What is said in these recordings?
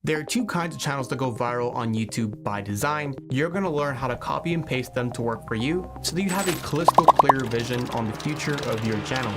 There are two kinds of channels that go viral on YouTube by design. You're going to learn how to copy and paste them to work for you so that you have a crystal clear vision on the future of your channel.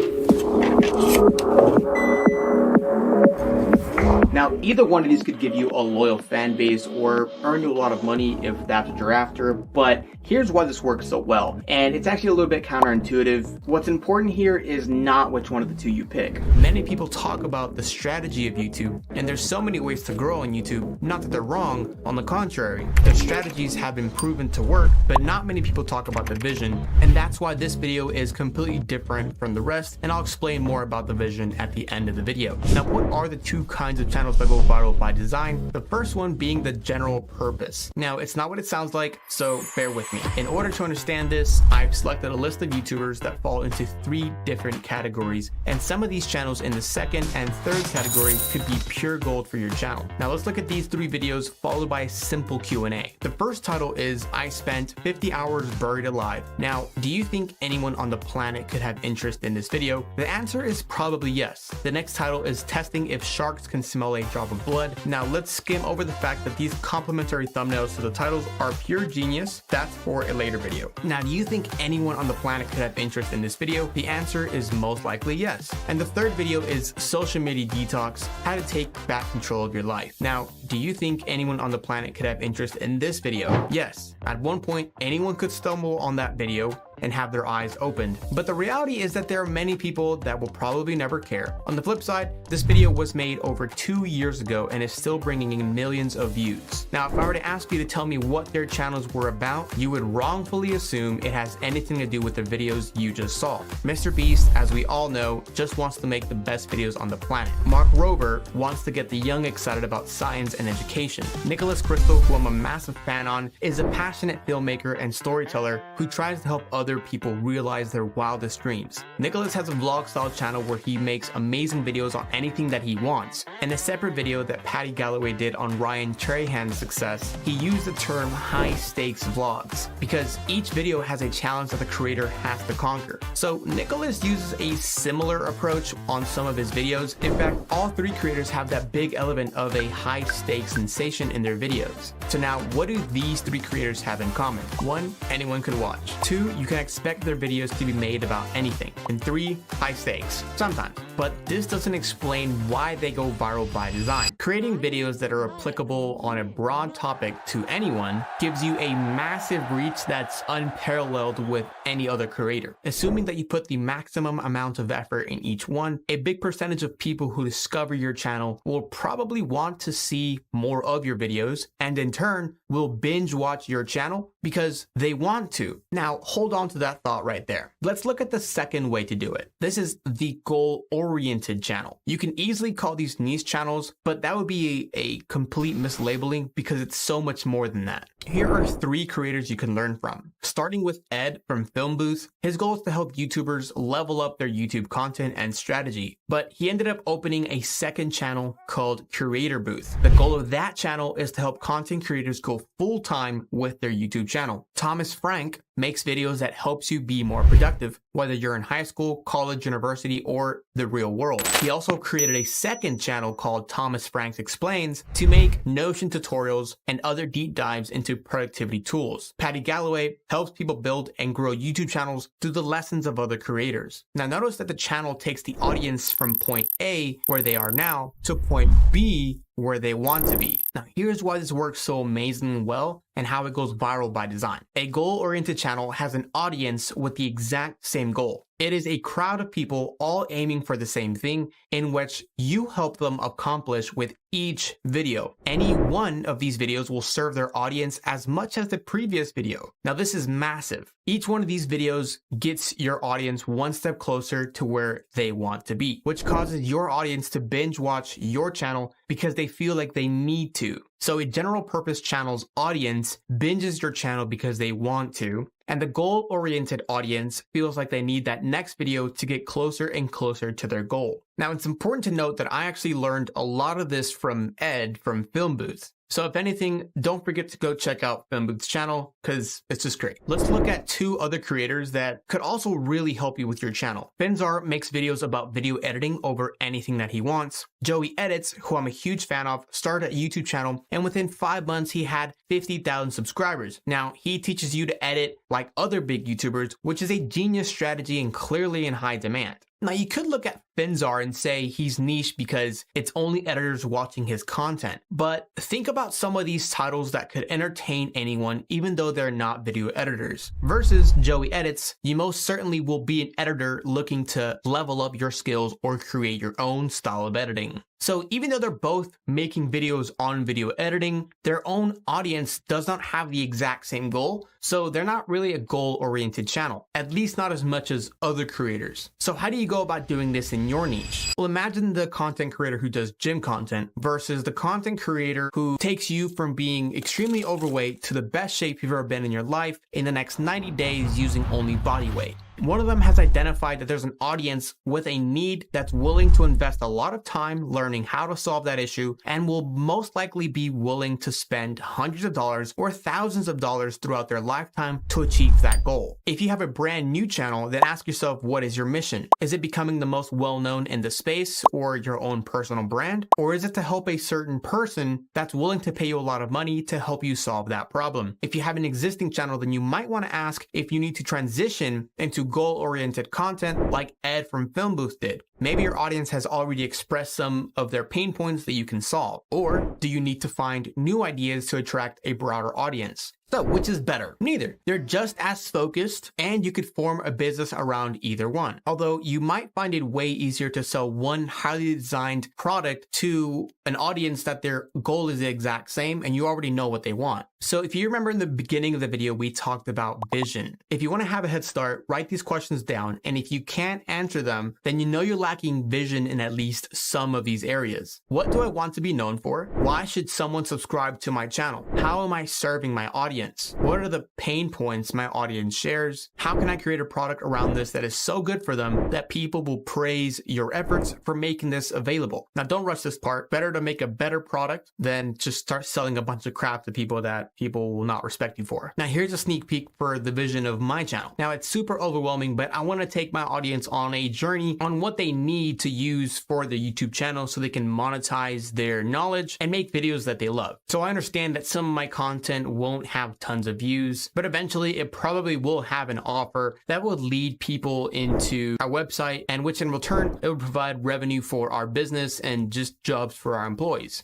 Now, either one of these could give you a loyal fan base or earn you a lot of money if that's what you're after, but here's why this works so well. And it's actually a little bit counterintuitive. What's important here is not which one of the two you pick. Many people talk about the strategy of YouTube, and there's so many ways to grow on YouTube. Not that they're wrong, on the contrary. The strategies have been proven to work, but not many people talk about the vision, and that's why this video is completely different from the rest, and I'll explain more about the vision at the end of the video. Now, what are the two kinds of channels that go viral by design? The first one being the general purpose. Now, it's not what it sounds like, so bear with me. In order to understand this, I've selected a list of YouTubers that fall into 3 different categories, and some of these channels in the second and third category could be pure gold for your channel. Now let's look at these 3 videos followed by a simple Q&A. The first title is I spent 50 hours buried alive. Now, do you think anyone on the planet could have interest in this video? The answer is probably yes. The next title is testing if sharks can smell a drop of blood. Now let's skim over the fact that these complimentary thumbnails to the titles are pure genius. That's for a later video. Now, do you think anyone on the planet could have interest in this video? The answer is most likely yes. And the third video is social media detox, how to take back control of your life. Now, do you think anyone on the planet could have interest in this video? Yes. At one point, anyone could stumble on that video and have their eyes opened. But the reality is that there are many people that will probably never care. On the flip side, this video was made over 2 years ago and is still bringing in millions of views. Now, if I were to ask you to tell me what their channels were about, you would wrongfully assume it has anything to do with the videos you just saw. Mr. Beast, as we all know, just wants to make the best videos on the planet. Mark Rober wants to get the young excited about science and education. Nicholas Crystal, who I'm a massive fan on, is a passionate filmmaker and storyteller who tries to help other people realize their wildest dreams. Nicholas has a vlog style channel where he makes amazing videos on anything that he wants. In a separate video that Patty Galloway did on Ryan Trahan's success, he used the term high stakes vlogs because each video has a challenge that the creator has to conquer. So Nicholas uses a similar approach on some of his videos. In fact, all 3 creators have that big element of a high stakes sensation in their videos. So now, what do these 3 creators have in common? 1, anyone could watch. 2, you can expect their videos to be made about anything. And 3, high stakes, sometimes. But this doesn't explain why they go viral by design. Creating videos that are applicable on a broad topic to anyone gives you a massive reach that's unparalleled with any other creator. Assuming that you put the maximum amount of effort in each one, a big percentage of people who discover your channel will probably want to see more of your videos, and in turn will binge watch your channel because they want to. Now, hold on to that thought right there. Let's look at the second way to do it. This is the goal-oriented channel. You can easily call these niche channels, but that would be a complete mislabeling because it's so much more than that. Here are 3 creators you can learn from. Starting with Ed from Film Booth. His goal is to help YouTubers level up their YouTube content and strategy, but he ended up opening a second channel called Creator Booth. The goal of that channel is to help content creators go full-time with their YouTube channel. Thomas Frank makes videos that helps you be more productive, whether you're in high school, college, university, or the real world. He also created a second channel called Thomas Frank Explains to make Notion tutorials and other deep dives into productivity tools. Patty Galloway helps people build and grow YouTube channels through the lessons of other creators. Now notice that the channel takes the audience from point A, where they are now, to point B, where they want to be. Now, here's why this works so amazingly well and how it goes viral by design. A goal-oriented channel has an audience with the exact same goal. It is a crowd of people all aiming for the same thing, in which you help them accomplish with each video. Any one of these videos will serve their audience as much as the previous video. Now, this is massive. Each one of these videos gets your audience one step closer to where they want to be, which causes your audience to binge watch your channel because they feel like they need to. So a general purpose channel's audience binges your channel because they want to, and the goal-oriented audience feels like they need that next video to get closer and closer to their goal. Now, it's important to note that I actually learned a lot of this from Ed from Film Booth. So if anything, don't forget to go check out Film Booth's channel because it's just great. Let's look at two other creators that could also really help you with your channel. Finzar makes videos about video editing over anything that he wants. Joey Edits, who I'm a huge fan of, started a YouTube channel and within 5 months he had 50,000 subscribers. Now, he teaches you to edit like other big YouTubers, which is a genius strategy and clearly in high demand. Now, you could look at Finzar and say he's niche because it's only editors watching his content. But think about some of these titles that could entertain anyone, even though they're not video editors. Versus Joey Edits, you most certainly will be an editor looking to level up your skills or create your own style of editing. So even though they're both making videos on video editing, their own audience does not have the exact same goal. So they're not really a goal-oriented channel, at least not as much as other creators. So how do you go about doing this in your niche? Well, imagine the content creator who does gym content versus the content creator who takes you from being extremely overweight to the best shape you've ever been in your life in the next 90 days using only body weight. One of them has identified that there's an audience with a need that's willing to invest a lot of time learning how to solve that issue and will most likely be willing to spend hundreds of dollars or thousands of dollars throughout their lifetime to achieve that goal. If you have a brand new channel, then ask yourself, what is your mission? Is it becoming the most well-known in the space or your own personal brand? Or is it to help a certain person that's willing to pay you a lot of money to help you solve that problem? If you have an existing channel, then you might want to ask if you need to transition into goal-oriented content like Ed from Film Booth did. Maybe your audience has already expressed some of their pain points that you can solve. Or do you need to find new ideas to attract a broader audience? So which is better? Neither. They're just as focused and you could form a business around either one. Although you might find it way easier to sell one highly designed product to an audience that their goal is the exact same and you already know what they want. So if you remember in the beginning of the video, we talked about vision. If you want to have a head start, write these questions down. And if you can't answer them, then you know you're lacking vision in at least some of these areas. What do I want to be known for? Why should someone subscribe to my channel? How am I serving my audience? What are the pain points my audience shares? How can I create a product around this that is so good for them that people will praise your efforts for making this available? Now, don't rush this part. Better to make a better product than just start selling a bunch of crap to people that people will not respect you for. Now, here's a sneak peek for the vision of my channel. Now, it's super overwhelming, but I want to take my audience on a journey on what they need to use for the YouTube channel so they can monetize their knowledge and make videos that they love. So I understand that some of my content won't have tons of views, but eventually it probably will have an offer that will lead people into our website, and which in return, it will provide revenue for our business and just jobs for our employees.